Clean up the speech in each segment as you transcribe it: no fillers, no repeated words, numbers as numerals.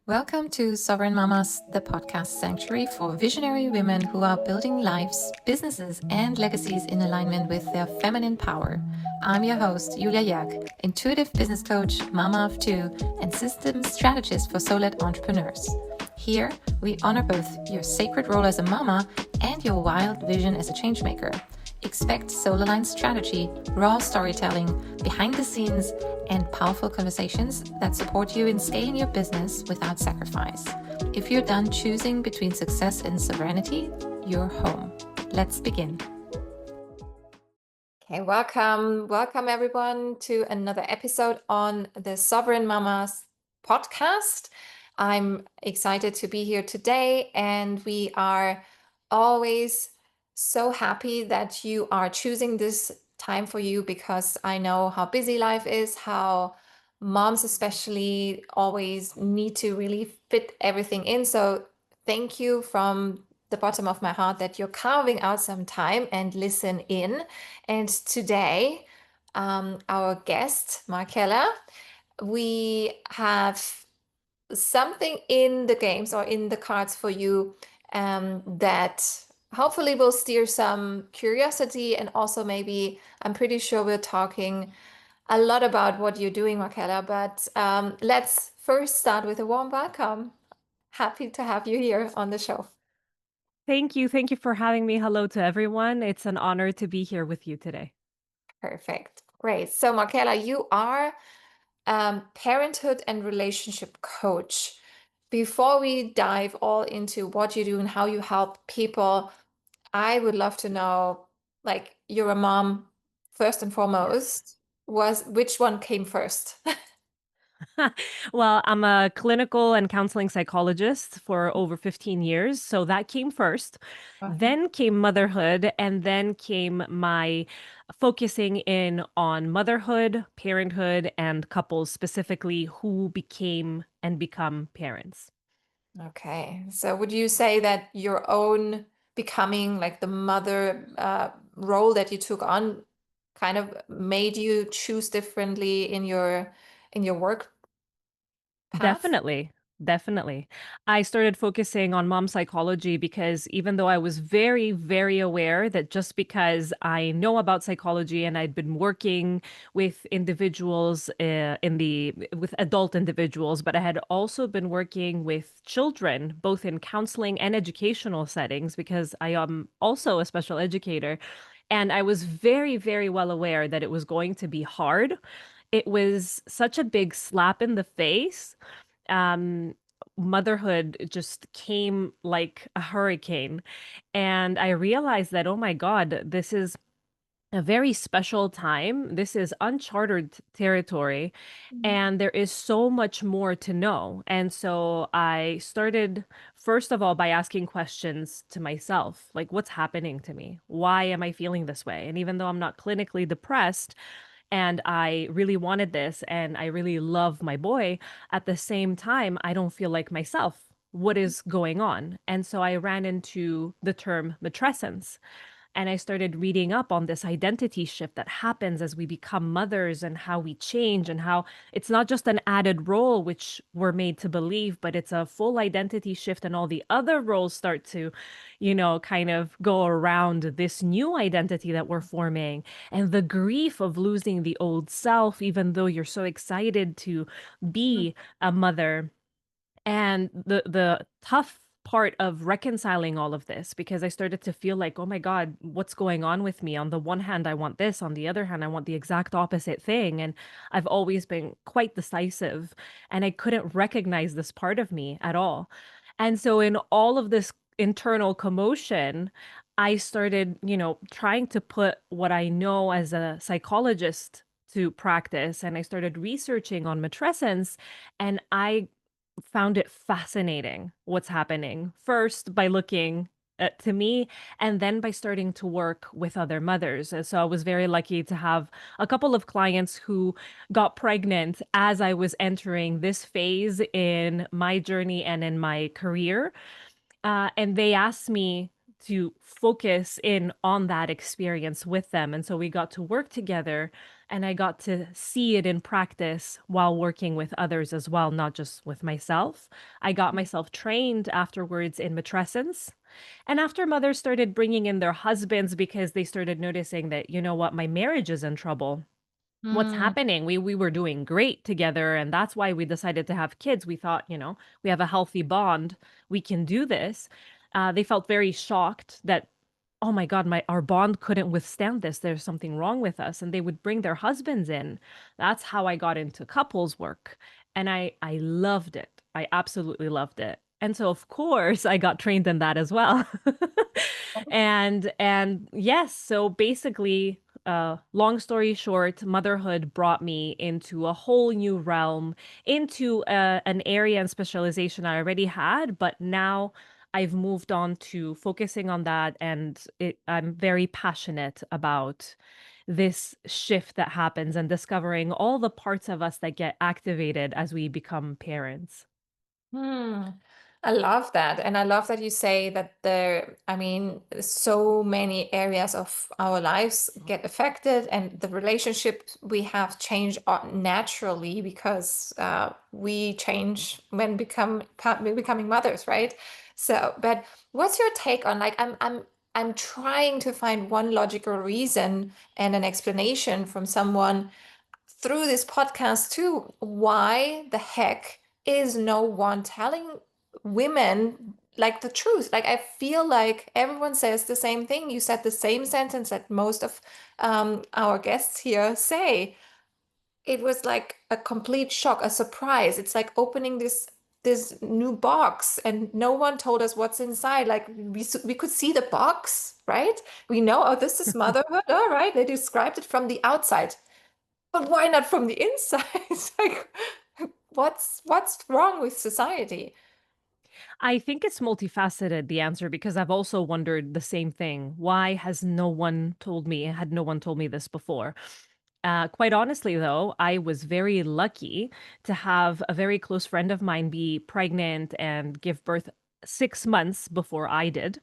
Welcome to Sovereign Mamas, the podcast sanctuary for visionary women who are building lives, businesses, and legacies in alignment with their feminine power. I'm your host, Julia Jörg, intuitive business coach, mama of two, and systems strategist for solo-led entrepreneurs. Here, we honor both your sacred role as a mama and your wild vision as a changemaker. Expect soul-aligned strategy, raw storytelling, behind the scenes, and powerful conversations that support you in scaling your business without sacrifice. If you're done choosing between success and sovereignty, you're home. Let's begin. Okay, welcome everyone to another episode on the Sovereign Mamas podcast. I'm excited to be here today, and we are always so happy that you are choosing this time for you, because I know how busy life is, how moms especially always need to really fit everything in. So thank you from the bottom of my heart that you're carving out some time and listen in. And today, our guest, Markella, we have something in the games or in the cards for you that hopefully will steer some curiosity, and also maybe, I'm pretty sure we're talking a lot about what you're doing, Markella, but let's first start with a warm welcome. Happy to have you here on the show. Thank you. Thank you for having me. Hello to everyone. It's an honor to be here with you today. Perfect. Great. So, Markella, you are parenthood and relationship coach. Before we dive all into what you do and how you help people, I would love to know, like, you're a mom first and Yes. foremost. Was which one came first? Well, I'm a clinical and counseling psychologist for over 15 years. So that came first. Okay. Then came motherhood. And then came my focusing in on motherhood, parenthood, and couples specifically who became and become parents. Okay. So would you say that your own becoming, like the mother role that you took on, kind of made you choose differently in your work path? Definitely. Definitely. I started focusing on mom psychology because even though I was very, very aware that just because I know about psychology and I'd been working with individuals with adult individuals, but I had also been working with children, both in counseling and educational settings, because I am also a special educator. And I was very, very well aware that it was going to be hard. It was such a big slap in the face. um Motherhood just came like a hurricane, and I realized that, oh my god, this is a very special time. This is uncharted territory, Mhm. and there is so much more to know. And so I started, first of all, by asking questions to myself, like, what's happening to me? Why am I feeling this way? And even though I'm not clinically depressed, and I really wanted this and I really love my boy, at the same time, I don't feel like myself. What is going on? And so I ran into the term matrescence, and I started reading up on this identity shift that happens as we become mothers, and how we change, and how it's not just an added role, which we're made to believe, but it's a full identity shift. And all the other roles start to, kind of go around this new identity that we're forming. And the grief of losing the old self, even though you're so excited to be a mother, and the tough part of reconciling all of this, because I started to feel like, oh my God, what's going on with me? On the one hand, I want this. On the other hand, I want the exact opposite thing. And I've always been quite decisive, and I couldn't recognize this part of me at all. And so in all of this internal commotion, I started, trying to put what I know as a psychologist to practice. And I started researching on matrescence, and I found it fascinating what's happening. First, by looking to me, and then by starting to work with other mothers. So I was very lucky to have a couple of clients who got pregnant as I was entering this phase in my journey and in my career. And they asked me to focus in on that experience with them. And so we got to work together and I got to see it in practice while working with others as well, not just with myself. I got myself trained afterwards in matrescence. And after mothers started bringing in their husbands because they started noticing that, you know what, my marriage is in trouble. What's Mm. happening? We were doing great together, and that's why we decided to have kids. We thought, we have a healthy bond. We can do this. They felt very shocked that, oh my God, my our bond couldn't withstand this. There's something wrong with us. And they would bring their husbands in. That's how I got into couples work. And I loved it. I absolutely loved it. And so of course I got trained in that as well. And yes, so basically, long story short, motherhood brought me into a whole new realm, into an area and specialization I already had, but now I've moved on to focusing on that, and I'm very passionate about this shift that happens and discovering all the parts of us that get activated as we become parents. Hmm. I love that. And I love that you say that I mean, so many areas of our lives get affected, and the relationship we have change naturally because we change when we're becoming mothers, right? So, but what's your take on, like, I'm trying to find one logical reason and an explanation from someone through this podcast too, why the heck is no one telling women like the truth? Like, I feel like everyone says the same thing. You said the same sentence that most of our guests here say. It was like a complete shock, a surprise. It's like opening this new box, and no one told us what's inside. Like, we could see the box, right? We know, oh, this is motherhood. All right, they described it from the outside, but why not from the inside? It's like, what's wrong with society? I think it's multifaceted, the answer, because I've also wondered the same thing. Why has no one told me? Had no one told me this before? Quite honestly, though, I was very lucky to have a very close friend of mine be pregnant and give birth 6 months before I did.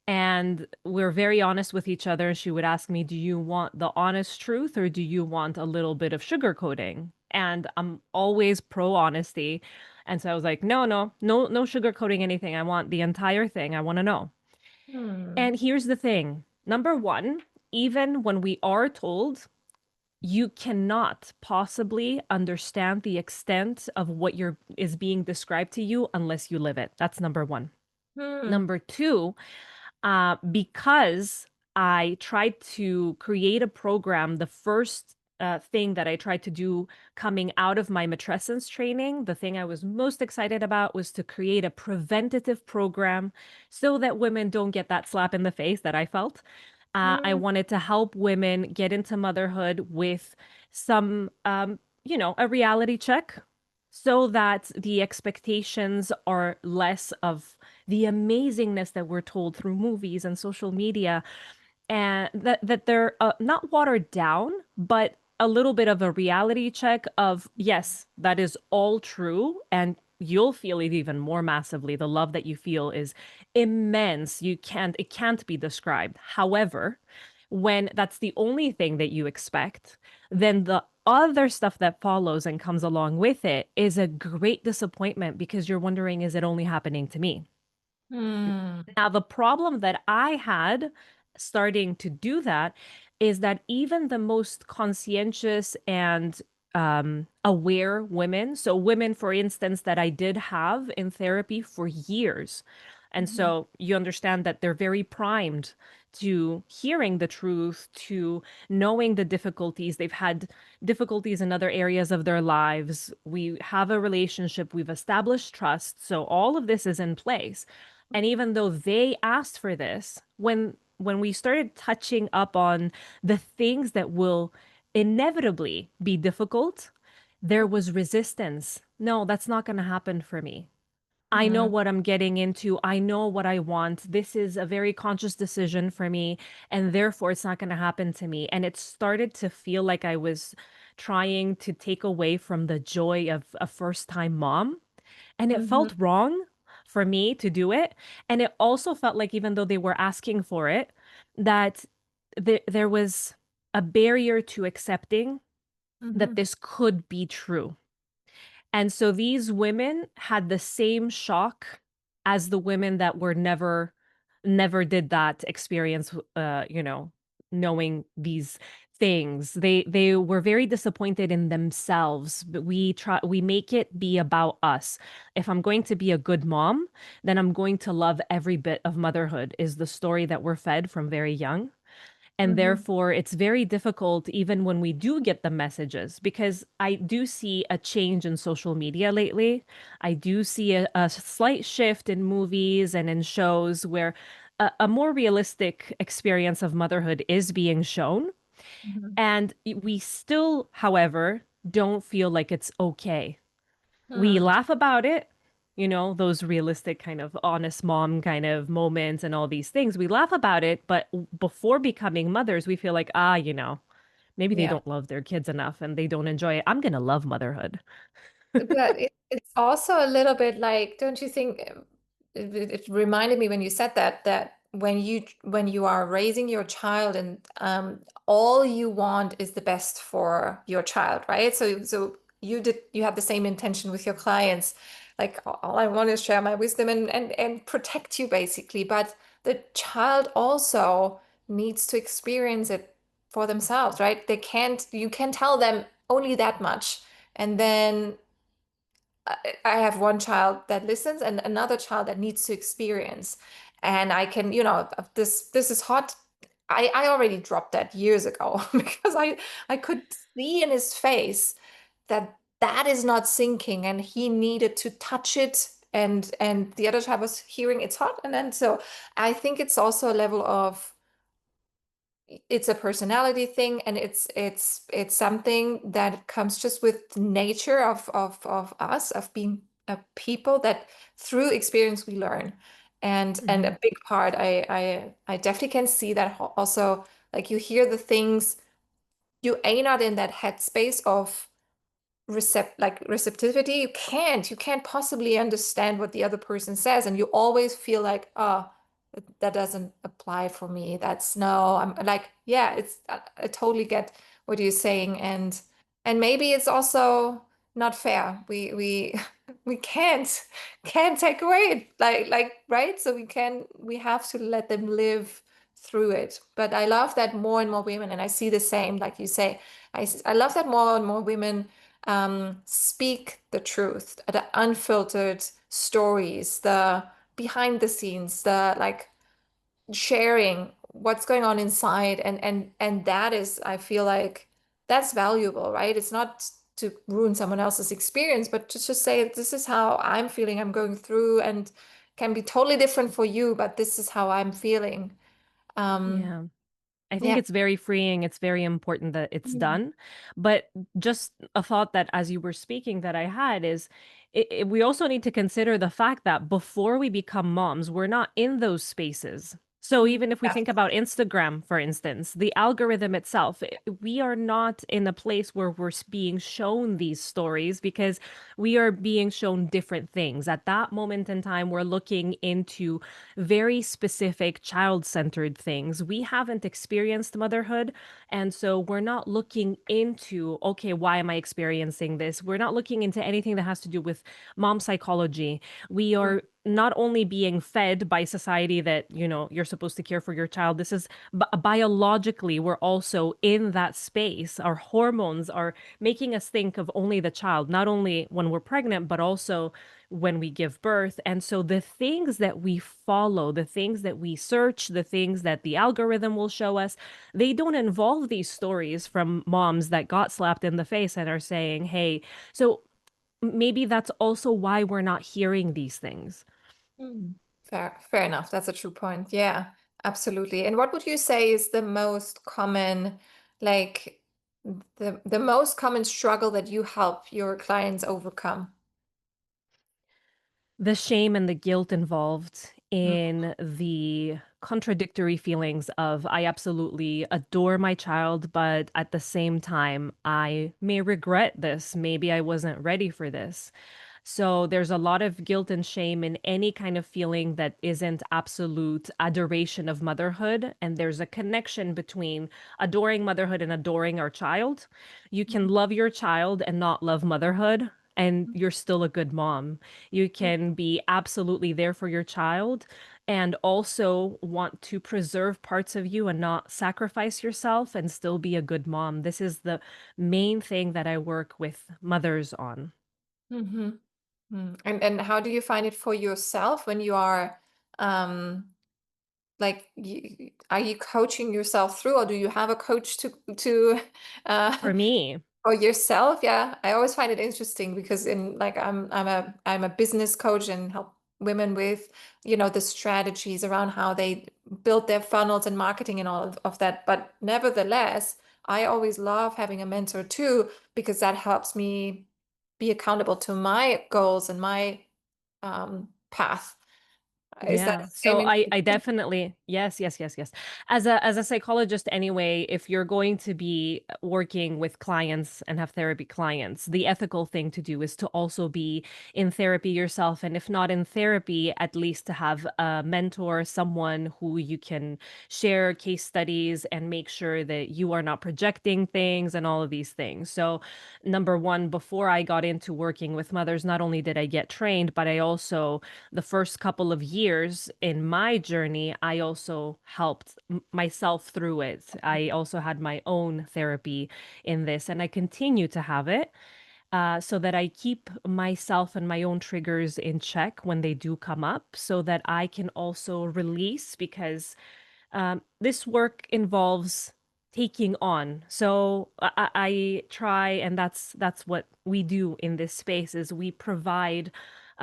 And we're very honest with each other. She would ask me, do you want the honest truth or do you want a little bit of sugarcoating? And I'm always pro honesty. And so I was like, no, no, no, no sugarcoating anything. I want the entire thing. I want to know. Hmm. And here's the thing. Number one, even when we are told, you cannot possibly understand the extent of what is being described to you unless you live it. That's number one. Hmm. Number two, because I tried to create a program. The first thing that I tried to do coming out of my matrescence training, the thing I was most excited about was to create a preventative program so that women don't get that slap in the face that I felt. I Hmm. wanted to help women get into motherhood with some, a reality check so that the expectations are less of the amazingness that we're told through movies and social media, and that they're not watered down, but a little bit of a reality check of, yes, that is all true, and you'll feel it even more massively. The love that you feel is immense. It can't be described. However, when that's the only thing that you expect, then the other stuff that follows and comes along with it is a great disappointment because you're wondering, is it only happening to me? Hmm. Now, the problem that I had starting to do that is that even the most conscientious and aware women, so women, for instance, that I did have in therapy for years. And Mhm. so you understand that they're very primed to hearing the truth, to knowing the difficulties. They've had difficulties in other areas of their lives. We have a relationship, we've established trust. So all of this is in place. And even though they asked for this, when we started touching up on the things that will inevitably be difficult, there was resistance. No, that's not going to happen for me. I know Hmm. what I'm getting into. I know what I want. This is a very conscious decision for me, and therefore it's not going to happen to me. And it started to feel like I was trying to take away from the joy of a first time mom, and it Mhm. felt wrong for me to do it. And it also felt like, even though they were asking for it, that there was. a barrier to accepting that Mhm. this could be true. And so these women had the same shock as the women that were never did that experience, knowing these things. They were very disappointed in themselves, but we make it be about us. If I'm going to be a good mom, then I'm going to love every bit of motherhood is the story that we're fed from very young. And Mhm. therefore, it's very difficult even when we do get the messages because I do see a change in social media lately. I do see a slight shift in movies and in shows where a more realistic experience of motherhood is being shown. Mhm. And we still, however, don't feel like it's okay. We Hmm. laugh about it, those realistic kind of honest mom kind of moments and all these things. We laugh about it, but before becoming mothers, we feel like, maybe they Yeah. don't love their kids enough and they don't enjoy it. I'm going to love motherhood. But it's also a little bit like, don't you think, it reminded me when you said that, that when you are raising your child and all you want is the best for your child, right? So you have the same intention with your clients. Like all I want is share my wisdom and protect you basically. But the child also needs to experience it for themselves, right? You can tell them only that much. And then I have one child that listens and another child that needs to experience. And I can, this is hot. I already dropped that years ago because I could see in his face that that is not sinking and he needed to touch it and the other child was hearing it's hot. And then so I think it's also a level of it's a personality thing and it's something that comes just with nature of us of being a people that through experience we learn and Hmm. a big part I definitely can see that also like you hear the things you are not in that headspace of receptivity. You can't possibly understand what the other person says and you always feel like oh that doesn't apply for me. That's no, I'm like, yeah, it's I totally get what you're saying and maybe it's also not fair. We we can't take away it like right? So we have to let them live through it. But I love that more and more women, and I see the same, like you say, I love that more and more women speak the truth, the unfiltered stories, the behind the scenes, the like sharing what's going on inside and that is I feel like that's valuable, right? It's not to ruin someone else's experience, but to just say this is how I'm feeling, I'm going through and can be totally different for you, but this is how I'm feeling. Um, Yeah. I think yeah. it's very freeing. It's very important that it's Mm. done. But just a thought that as you were speaking that I had is we also need to consider the fact that before we become moms, we're not in those spaces. So Mm. even if we Yeah. think about Instagram, for instance, the algorithm itself, we are not in a place where we're being shown these stories because we are being shown different things. At that moment in time, we're looking into very specific child-centered things. We haven't experienced motherhood, and so we're not looking into, okay, why am I experiencing this? We're not looking into anything that has to do with mom psychology. We Mm. are not only being fed by society that, you're supposed to care for your child. This is biologically, we're also in that space. Our hormones are making us think of only the child, not only when we're pregnant, but also when we give birth. And so the things that we follow, the things that we search, the things that the algorithm will show us, they don't involve these stories from moms that got slapped in the face and are saying, hey, so maybe that's also why we're not hearing these things. Mm. Fair enough. That's a true point. Yeah, absolutely. And what would you say is the most common, like the most common struggle that you help your clients overcome? The shame and the guilt involved Mm. in the contradictory feelings of I absolutely adore my child, but at the same time, I may regret this. Maybe I wasn't ready for this. So there's a lot of guilt and shame in any kind of feeling that isn't absolute adoration of motherhood. And there's a connection between adoring motherhood and adoring our child. You can love your child and not love motherhood, and you're still a good mom. You can be absolutely there for your child and also want to preserve parts of you and not sacrifice yourself and still be a good mom. This is the main thing that I work with mothers on. Mm-hmm. And how do you find it for yourself when you are um like are you coaching yourself through, or do you have a coach to uh For me, for yourself? Yeah, I always find it interesting because in like I'm a business coach and help women with, the strategies around how they build their funnels and marketing and all of that. But nevertheless, I always love having a mentor too, because that helps me be accountable to my goals and my path. Is that yeah. the same So in I definitely yes, yes, yes, yes. As a psychologist anyway, if you're going to be working with clients and have therapy clients, the ethical thing to do is to also be in therapy yourself, and if not in therapy, at least to have a mentor, someone who you can share case studies and make sure that you are not projecting things and all of these things. So number 1, before I got into working with mothers, not only did I get trained, but I also the first couple of years in my journey, I also helped myself through it. I also had my own therapy in this, and I continue to have it so that I keep myself and my own triggers in check when they do come up, so that I can also release because this work involves taking on. So I try, and that's what we do in this space is we provide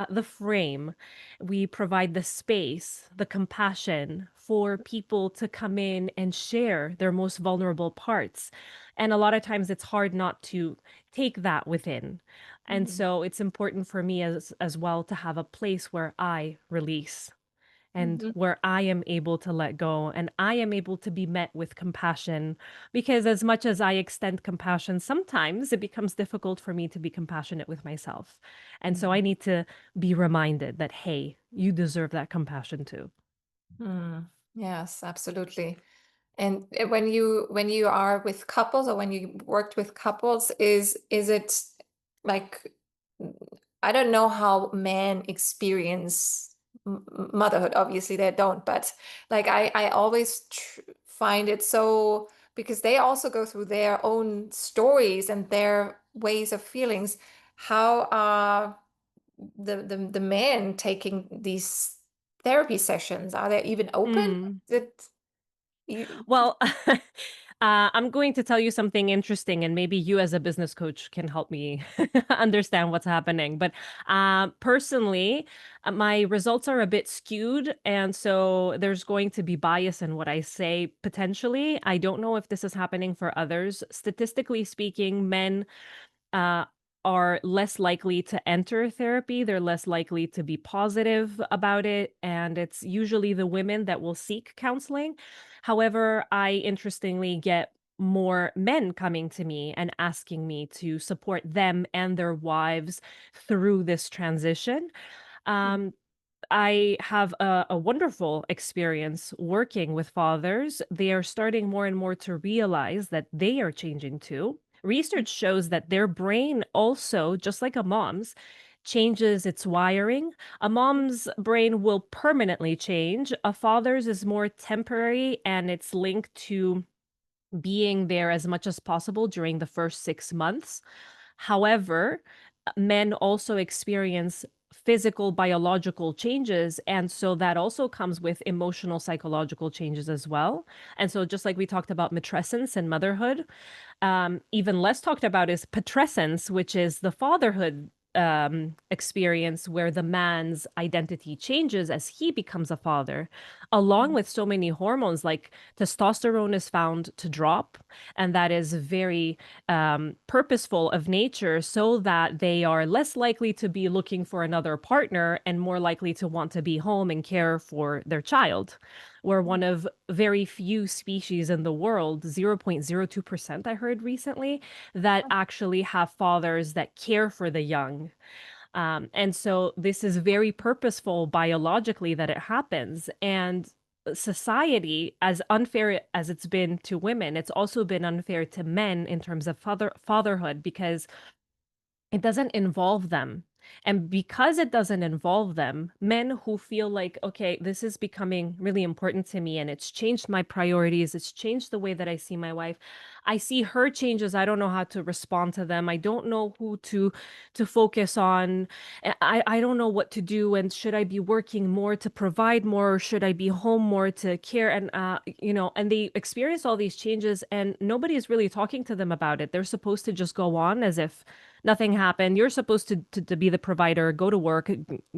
the frame, we provide the space, the compassion for people to come in and share their most vulnerable parts. And a lot of times it's hard not to take that within. And Mhm, so it's important for me as well to have a place where I release and mhm, where I am able to let go and I am able to be met with compassion. Because as much as I extend compassion, sometimes it becomes difficult for me to be compassionate with myself. And so I mhm. need to be reminded that, hey, you deserve that compassion too. Yes, absolutely. And when you are with couples, or when you worked with couples, is it like, mm, I don't know how men experience motherhood. Obviously, they don't, but like I always find it so, because they also go through their own stories and their ways of feelings. How are the men taking these therapy sessions? Are they even open? Mm. Is it you? Well, I'm going to tell you something interesting, and maybe you, as a business coach, can help me understand what's happening. But personally, my results are a bit skewed, and so there's going to be bias in what I say potentially. I don't know if this is happening for others. Statistically speaking, men uh, are less likely to enter therapy. They're less likely to be positive about it. And it's usually the women that will seek counseling. However, I interestingly get more men coming to me and asking me to support them and their wives through this transition. Um, I have a wonderful experience working with fathers. They are starting more and more to realize that they are changing too. Research shows that their brain also, just like a mom's, changes its wiring. A mom's brain will permanently change. A father's is more temporary and it's linked to being there as much as possible during the first 6 months. However, men also experience physical, biological changes. And so that also comes with emotional, psychological changes as well. And so, just like we talked about matrescence and motherhood, even less talked about is patrescence, which is the fatherhood experience where the man's identity changes as he becomes a father, along with so many hormones like testosterone is found to drop. And that is very purposeful of nature so that they are less likely to be looking for another partner and more likely to want to be home and care for their child. We're one of very few species in the world, 0.02%, I heard recently, that actually have fathers that care for the young. And so this is very purposeful biologically that it happens. And society, as unfair as it's been to women, it's also been unfair to men in terms of fatherhood because it doesn't involve them. And because it doesn't involve them, men who feel like, okay, this is becoming really important to me and it's changed my priorities, it's changed the way that I see my wife. I see her changes, I don't know how to respond to them. I don't know who to focus on. I don't know what to do, and should I be working more to provide more, or should I be home more to care, and and they experience all these changes and nobody is really talking to them about it. They're supposed to just go on as if nothing happened. You're supposed to be the provider, go to work,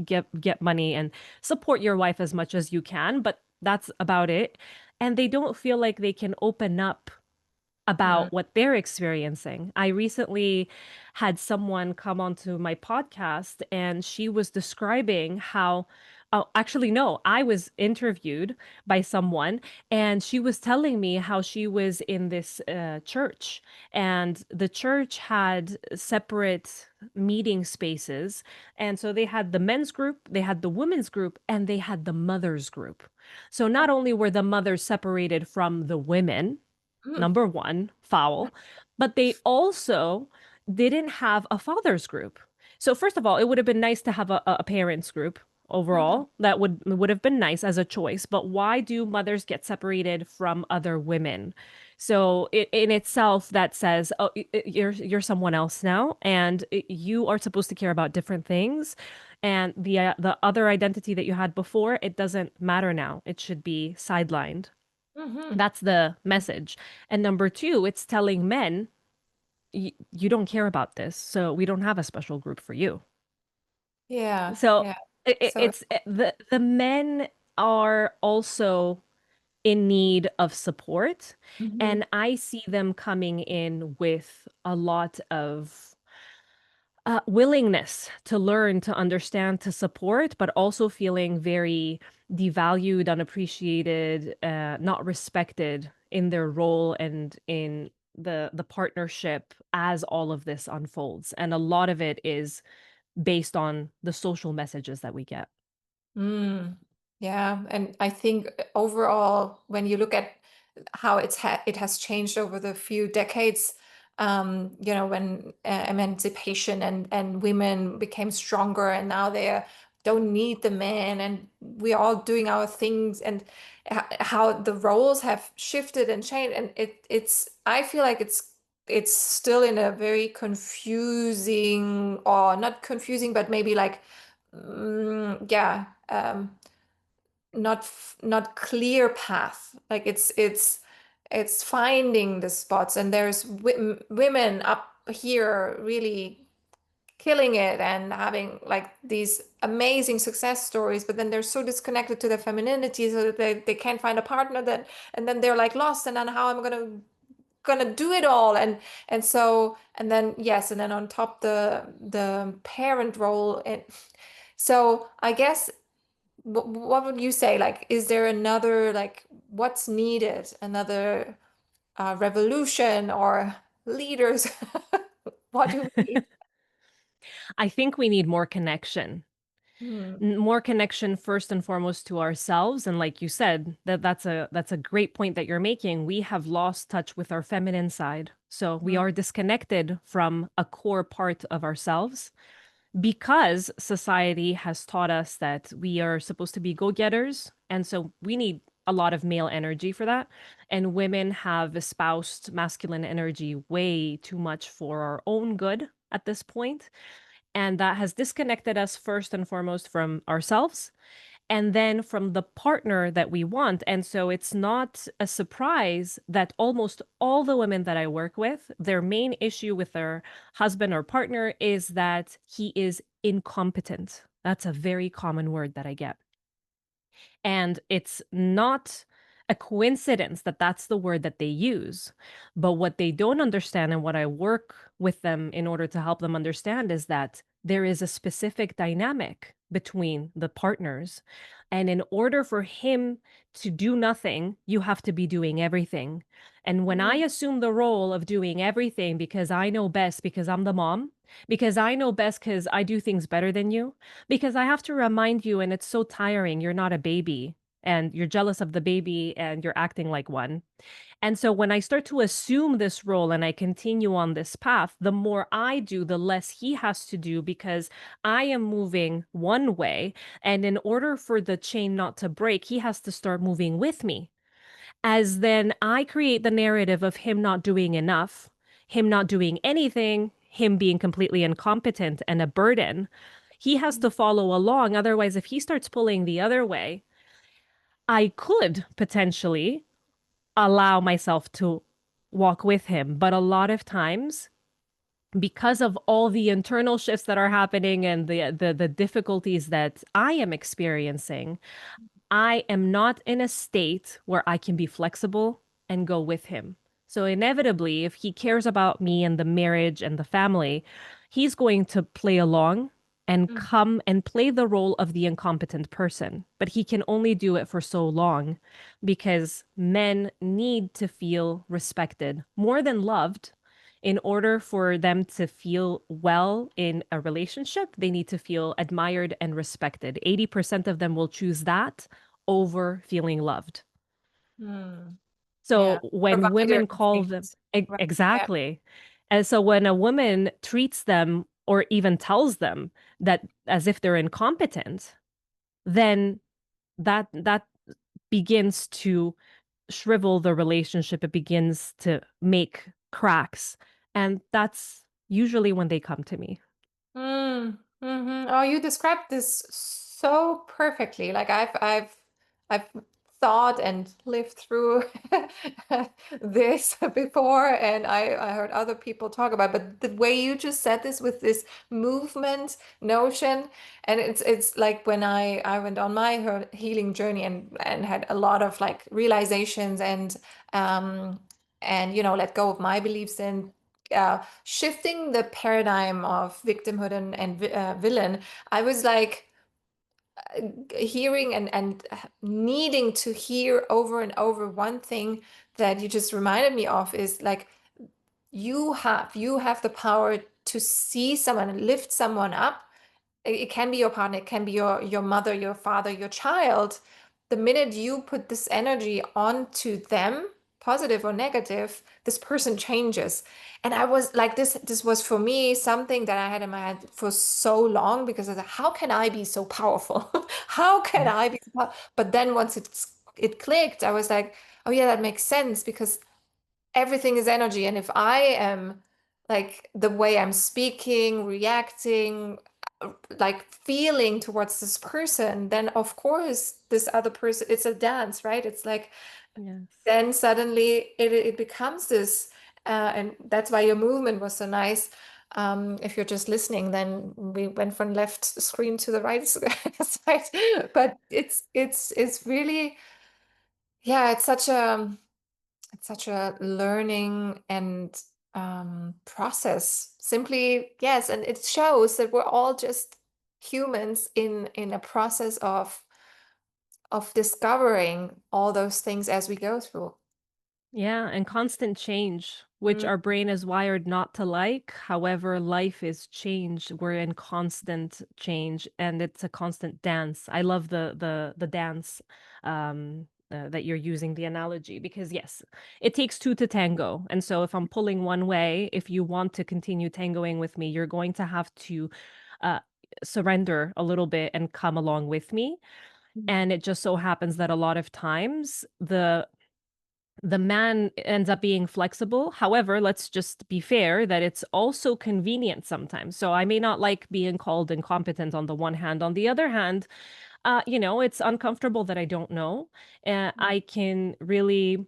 get money, and support your wife as much as you can, but that's about it. And they don't feel like they can open up Mm, about what they're experiencing. I recently had someone come onto my podcast and she was describing how actually no, I was interviewed by someone and she was telling me how she was in this church, and the church had separate meeting spaces, and so they had the men's group, they had the women's group, and they had the mothers group. So not only were the mothers separated from the women, mm, number 1, foul, but they also didn't have a fathers group. So first of all, it would have been nice to have a parents group mhm, overall. That would have been nice as a choice, but why do mothers get separated from other women? So in itself, that says, oh, you're someone else now, and you are supposed to care about different things. And the other identity that you had before, it doesn't matter now. It should be sidelined. mhm. That's the message. And number 2, it's telling men, you don't care about this, so we don't have a special group for you." Yeah, So yeah. So, it's the men are also in need of support, mhm, and I see them coming in with a lot of willingness to learn, to understand, to support, but also feeling very devalued, unappreciated, not respected in their role and in the partnership as all of this unfolds. And a lot of it is based on the social messages that we get. mm, yeah, and I think overall, when you look at how it has changed over the few decades, when emancipation and women became stronger, and now they don't need the man, and we're all doing our things, and how the roles have shifted and changed, and it's I feel like it's still in a very confusing, or not confusing, but maybe like yeah, not clear path. Like it's finding the spots, and there's women up here really killing it and having like these amazing success stories, but then they're so disconnected to their femininity, so that they can't find a partner, that and then they're like lost, and then how am I gonna do it all, and so, and then yes, and then on top the parent role. And so I guess what would you say? Like, is there another, like, what's needed? Another revolution or leaders? What do we need? I think we need more connection. Hmm. More connection first and foremost to ourselves, and like you said, that's a great point that you're making. We have lost touch with our feminine side. So we are disconnected from a core part of ourselves because society has taught us that we are supposed to be go-getters, and so we need a lot of male energy for that. And women have espoused masculine energy way too much for our own good at this point. And that has disconnected us first and foremost from ourselves and then from the partner that we want. And so it's not a surprise that almost all the women that I work with, their main issue with their husband or partner is that he is incompetent. That's a very common word that I get. And it's not a coincidence that that's the word that they use. But what they don't understand, and what I work with them in order to help them understand, is that there is a specific dynamic between the partners. And in order for him to do nothing, you have to be doing everything. And when I Mm, assume the role of doing everything because I know best, because I'm the mom, because I know best because I do things better than you, because I have to remind you, and it's so tiring, you're not a baby and you're jealous of the baby and you're acting like one. And so when I start to assume this role and I continue on this path, the more I do, the less he has to do because I am moving one way. And in order for the chain not to break, he has to start moving with me. As then I create the narrative of him not doing enough, him not doing anything, him being completely incompetent and a burden. He has to follow along. Otherwise, if he starts pulling the other way, I could potentially allow myself to walk with him. But a lot of times, because of all the internal shifts that are happening and the difficulties that I am experiencing, I am not in a state where I can be flexible and go with him. So inevitably, if he cares about me and the marriage and the family, he's going to play along and mm, come and play the role of the incompetent person. But he can only do it for so long because men need to feel respected more than loved. In order for them to feel well in a relationship, they need to feel admired and respected. 80% of them will choose that over feeling loved. mm. So Yeah. when Provider women call them instinct. Right. Yeah. exactly. And so when a woman treats them or even tells them that as if they're incompetent, then that begins to shrivel the relationship. It begins to make cracks. And that's usually when they come to me. Mm, oh, you described this so perfectly. Like I've thought and lived through this before, and I heard other people talk about. But the way you just said this with this movement notion, and it's like when I went on my healing journey and had a lot of like realizations um and let go of my beliefs and shifting the paradigm of victimhood and villain. I was like hearing and needing to hear over and over one thing that you just reminded me of is like you have the power to see someone and lift someone up. It can be your partner, it can be your mother, your father, your child. The minute you put this energy onto them, positive or negative, this person changes. And I was like, this was for me something that I had in my head for so long because I was like, how can I be so powerful? How can I be so But then once it clicked, I was like, oh yeah, that makes sense because everything is energy. And if I am like the way I'm speaking, reacting, like feeling towards this person, then of course this other person, it's a dance, right? It's like Yes. then suddenly it becomes this, and that's why your movement was so nice. If you're just listening, then we went from left screen to the right side. But it's really, yeah, it's such a learning and process. Simply, yes, and it shows that we're all just humans in a process of discovering all those things as we go through. Yeah, and constant change, which Mm, our brain is wired not to like. However, life is change. We're in constant change, and it's a constant dance. I love the dance that you're using the analogy because yes, it takes two to tango. And so if I'm pulling one way, if you want to continue tangoing with me, you're going to have to uh, surrender a little bit and come along with me. mm, And it just so happens that a lot of times the man ends up being flexible. However, let's just be fair that it's also convenient sometimes. So I may not like being called incompetent on the one hand. On the other hand, it's uncomfortable that I don't know. mm, I can really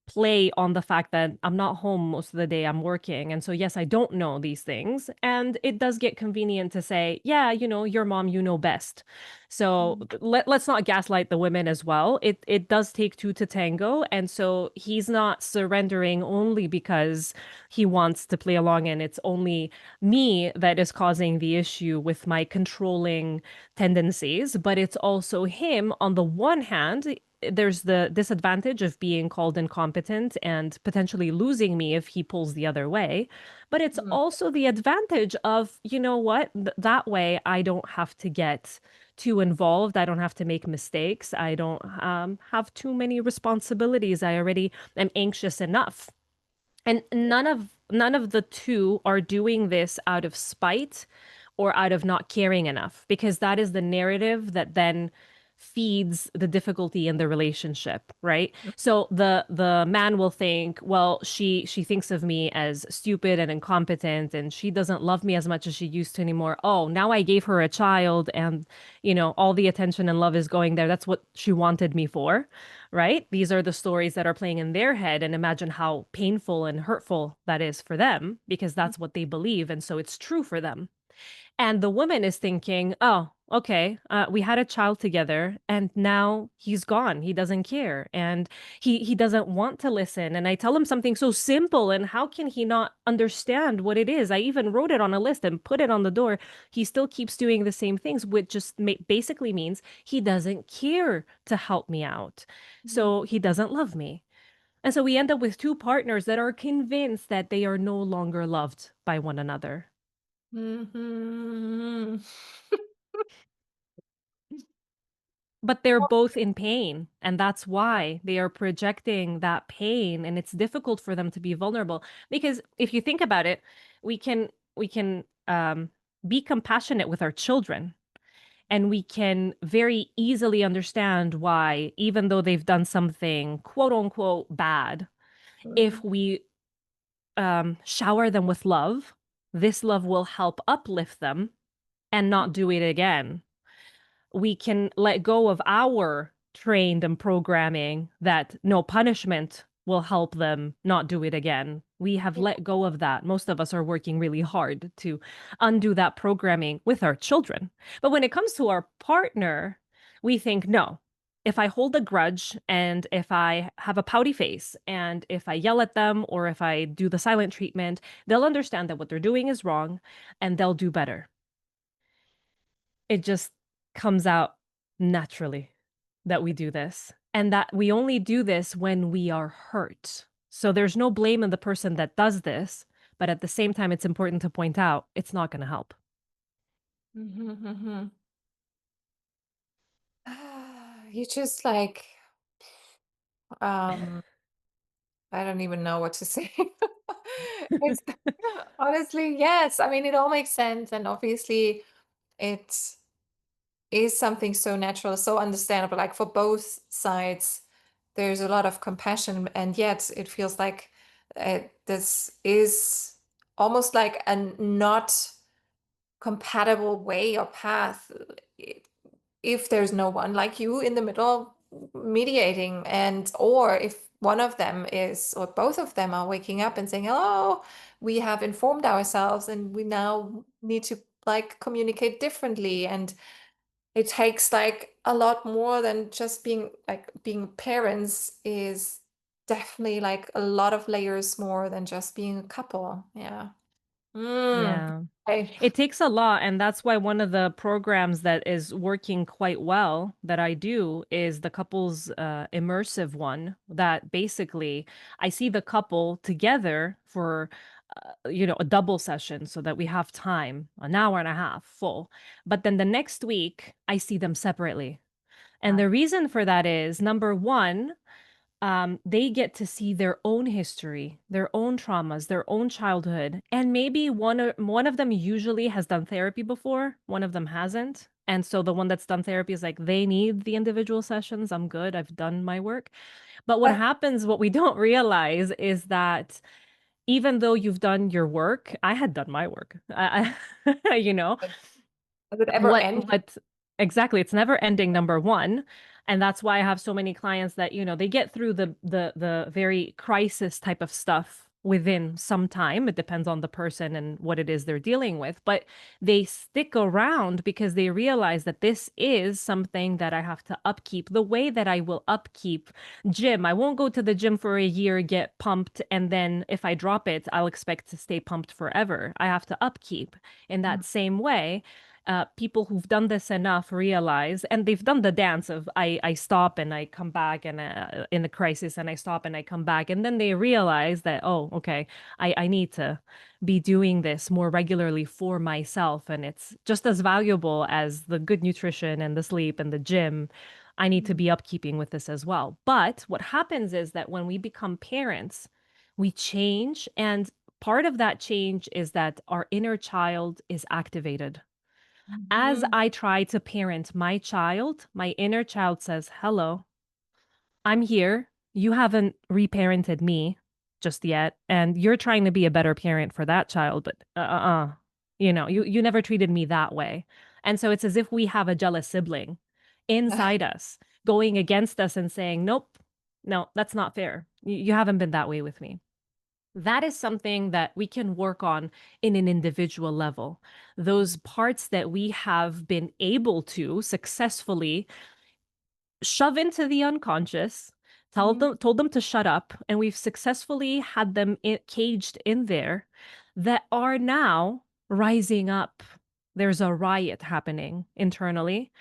play on the fact that I'm not home most of the day, I'm working. And so, yes, I don't know these things. And it does get convenient to say, yeah, your mom, you know best. So Mhm. let's not gaslight the women as well. It does take two to tango. And so he's not surrendering only because he wants to play along and it's only me that is causing the issue with my controlling tendencies, but it's also him on the one hand. There's the disadvantage of being called incompetent and potentially losing me if he pulls the other way. But it's Mhm. also the advantage of, you know what? That way I don't have to get too involved. I don't have to make mistakes. I don't have too many responsibilities. I already am anxious enough. And none of the two are doing this out of spite or out of not caring enough, because that is the narrative that then feeds the difficulty in the relationship, right? So the man will think, well, she thinks of me as stupid and incompetent and she doesn't love me as much as she used to anymore. Oh, now I gave her a child and all the attention and love is going there. That's what she wanted me for, right? These are the stories that are playing in their head, and imagine how painful and hurtful that is for them because that's what they believe. And so it's true for them. And the woman is thinking, oh, okay, we had a child together and now he's gone. He doesn't care. And he doesn't want to listen. And I tell him something so simple. And how can he not understand what it is? I even wrote it on a list and put it on the door. He still keeps doing the same things, which just basically means he doesn't care to help me out. So Mhm. he doesn't love me. And so we end up with two partners that are convinced that they are no longer loved by one another. Mhm. But they're both in pain, and that's why they are projecting that pain, and it's difficult for them to be vulnerable. Because if you think about it, we can be compassionate with our children, and we can very easily understand why, even though they've done something quote unquote bad, if Mhm. we shower them with love, this love will help uplift them and not do it again. We can let go of our trained and programming that no punishment will help them not do it again. We have Yeah. let go of that. Most of us are working really hard to undo that programming with our children. But when it comes to our partner, we think, no, if I hold a grudge and if I have a pouty face and if I yell at them or if I do the silent treatment, they'll understand that what they're doing is wrong and they'll do better. It just comes out naturally that we do this, and that we only do this when we are hurt. So there's no blame in the person that does this, but at the same time, it's important to point out it's not gonna help. Mhm. Mhm. You just like, um, I don't even know what to say. It's honestly, yes. I mean, it all makes sense, and obviously, it is something so natural, so understandable. Like for both sides, there's a lot of compassion, and yet it feels like this is almost like a not compatible way or path i- if there's no one like you in the middle mediating, and or if one of them is or both of them are waking up and saying, oh, we have informed ourselves and we now need to like communicate differently. And it takes like a lot more than just being parents is definitely like a lot of layers more than just being a couple. Yeah. Yeah. I, It takes a lot, and that's why one of the programs that is working quite well that I do is the couples immersive one that basically I see the couple together for a double session so that we have time, an hour and a half full. But then the next week I see them separately. And the reason for that is number one, they get to see their own history, their own traumas, their own childhood, and maybe one of them usually has done therapy before, one of them hasn't. And so the one that's done therapy is like, they need the individual sessions. I'm good. I've done my work. But what happens, what we don't realize is that even though you've done your work, I had done my work. You know, does it ever what end? what exactly, it's never ending, number 1. And that's why I have so many clients that, they get through the very crisis type of stuff within some time. It depends on the person and what it is they're dealing with, but they stick around because they realize that this is something that I have to upkeep the way that I will upkeep gym. I won't go to the gym for a year, get pumped, and then if I drop it, I'll expect to stay pumped forever. I have to upkeep in that same way. People who've done this enough realize, and they've done the dance of I stop and I come back, and in a crisis, and I stop and I come back, and then they realize that, oh, okay, I need to be doing this more regularly for myself, and it's just as valuable as the good nutrition and the sleep and the gym. I need to be upkeeping with this as well. But what happens is that when we become parents, we change, and part of that change is that our inner child is activated. As Mhm. I try to parent my child, my inner child says, "Hello, I'm here. You haven't reparented me just yet, and you're trying to be a better parent for that child, but you never treated me that way." And so it's as if we have a jealous sibling inside us going against us and saying, "Nope, no, that's not fair. You haven't been that way with me." That is something that we can work on in an individual level. Those parts that we have been able to successfully shove into the unconscious, Mhm. told them to shut up, and we've successfully had them caged in there, that are now rising up. There's a riot happening internally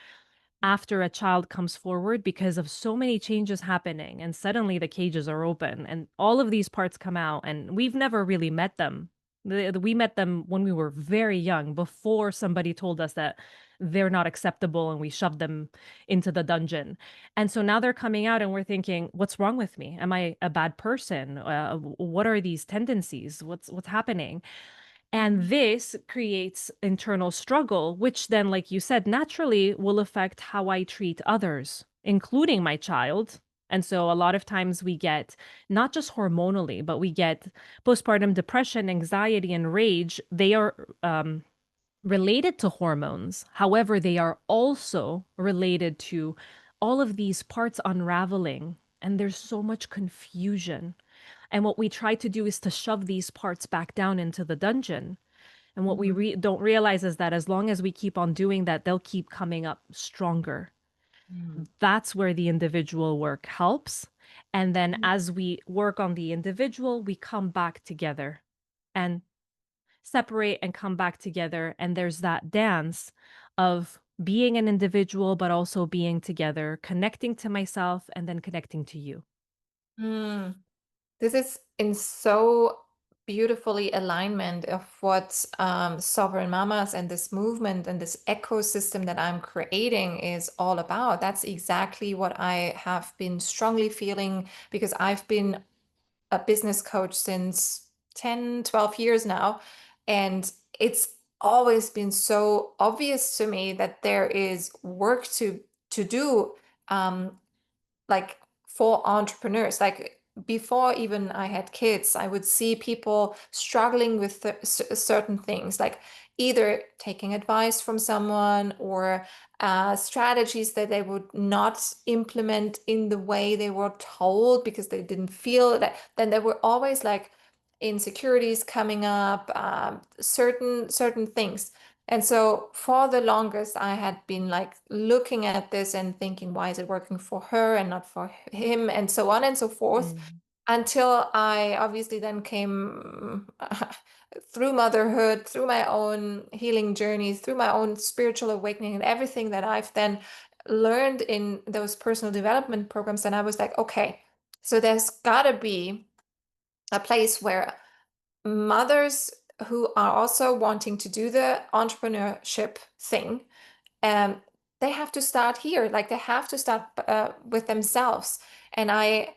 after a child comes forward because of so many changes happening, and suddenly the cages are open and all of these parts come out, and we've never really met them. We met them when we were very young, before somebody told us that they're not acceptable and we shoved them into the dungeon. And so now they're coming out and we're thinking, what's wrong with me? Am I a bad person? What are these tendencies? What's happening? And Mhm. this creates internal struggle, which then, like you said, naturally will affect how I treat others, including my child. And so a lot of times we get not just hormonally, but we get postpartum depression, anxiety, and rage. They are related to hormones. However, they are also related to all of these parts unraveling. And there's so much confusion. And what we try to do is to shove these parts back down into the dungeon. And what we Mhm. don't realize is that as long as we keep on doing that, they'll keep coming up stronger. Mhm. That's where the individual work helps. And then Mhm. as we work on the individual, we come back together and separate and come back together. And there's that dance of being an individual, but also being together, connecting to myself and then connecting to you. Mm. This is in so beautifully alignment of what Sovereign Mamas and this movement and this ecosystem that I'm creating is all about. That's exactly what I have been strongly feeling because I've been a business coach since 10, 12 years now. And it's always been so obvious to me that there is work to do. Um, like for entrepreneurs, like before even I had kids, I would see people struggling with certain things, like either taking advice from someone or strategies that they would not implement in the way they were told because they didn't feel that. Then there were always like insecurities coming up, certain things. And so for the longest, I had been like looking at this and thinking, why is it working for her and not for him, and so on and so forth, Mm. until I obviously then came through motherhood, through my own healing journeys, through my own spiritual awakening, and everything that I've then learned in those personal development programs. And I was like, okay, so there's gotta be a place where mothers who are also wanting to do the entrepreneurship thing, um, they have to start here. Like they have to start with themselves. And I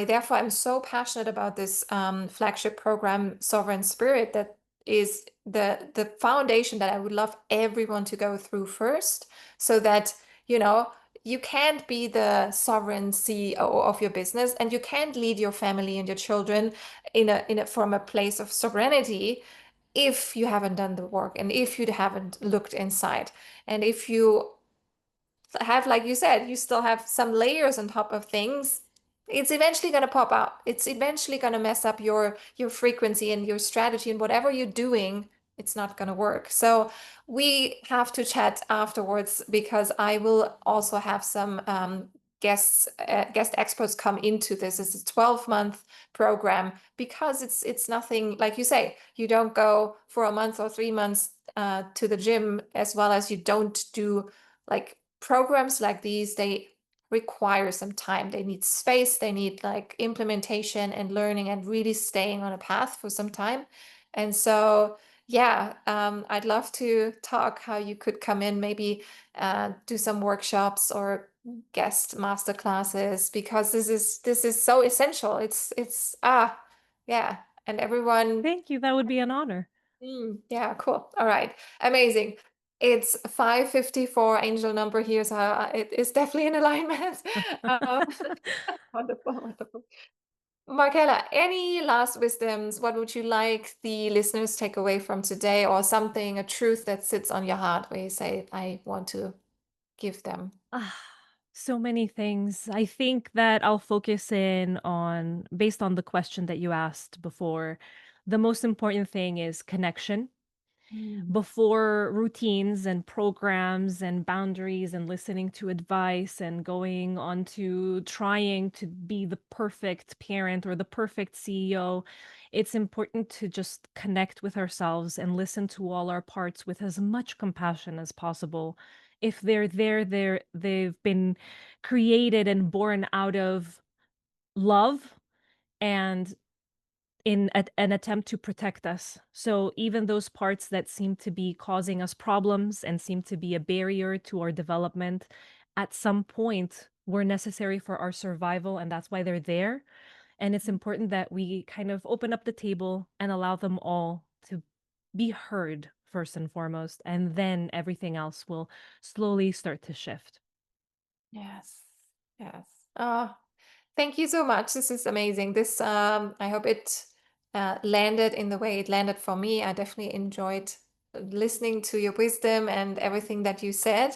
therefore am so passionate about this flagship program, Sovereign Spirit, that is the foundation that I would love everyone to go through first, so that you know you can't be the sovereign CEO of your business, and you can't lead your family and your children in a from a place of sovereignty if you haven't done the work and if you haven't looked inside, and if you have, like you said, you still have some layers on top of things, it's eventually going to pop out. It's eventually going to mess up your frequency and your strategy, and whatever you're doing, it's not going to work. So we have to chat afterwards, because I will also have some guest experts come into this. It's a 12-month program, because it's nothing, like you say, you don't go for a month or 3 months to the gym, as well as you don't do like programs like these. They require some time. They need space, they need like implementation and learning and really staying on a path for some time. And so, yeah, I'd love to talk how you could come in, maybe do some workshops or guest master classes, because this is so essential. It's yeah, and everyone. Thank you, that would be an honor. Yeah, cool. All right. Amazing. It's 5:54 angel number here, so it is definitely in alignment. Um, wonderful, wonderful. Markella, any last wisdoms? What would you like the listeners take away from today, or something, a truth that sits on your heart where you say, I want to give them? Ah, so many things. I think that I'll focus in on, based on the question that you asked before, the most important thing is connection. Mm. Before routines and programs and boundaries and listening to advice and going on to trying to be the perfect parent or the perfect CEO, it's important to just connect with ourselves and listen to all our parts with as much compassion as possible. If they're there, they've been created and born out of love and in an attempt to protect us. So even those parts that seem to be causing us problems and seem to be a barrier to our development, at some point were necessary for our survival, and that's why they're there. And it's important that we kind of open up the table and allow them all to be heard first and foremost, and then everything else will slowly start to shift. Yes. Yes. Thank you so much. This is amazing. This, I hope it landed in the way it landed for me. I definitely enjoyed listening to your wisdom and everything that you said.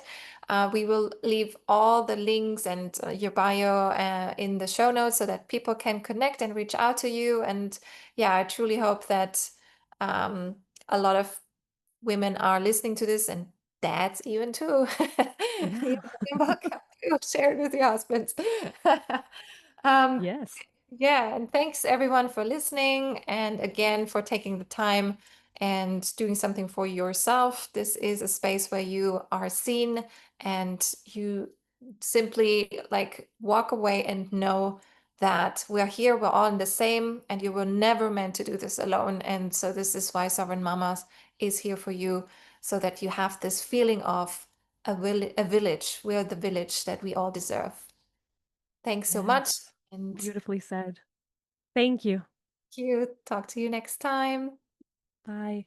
We will leave all the links and your bio in the show notes, so that people can connect and reach out to you. And yeah, I truly hope that um, a lot of women are listening to this, and dads even too. You're Yeah. welcome to share it with your husbands. um, Yes. yeah, and thanks everyone for listening, and again for taking the time and doing something for yourself. This is a space where you are seen, and you simply like walk away and know that we're here, we're all in the same, and you were never meant to do this alone. And so this is why Sovereign Mamas is here for you, so that you have this feeling of a village. We're the village that we all deserve. Thanks so much, Yes. and Beautifully said. Thank you. you talk to you next time. Bye.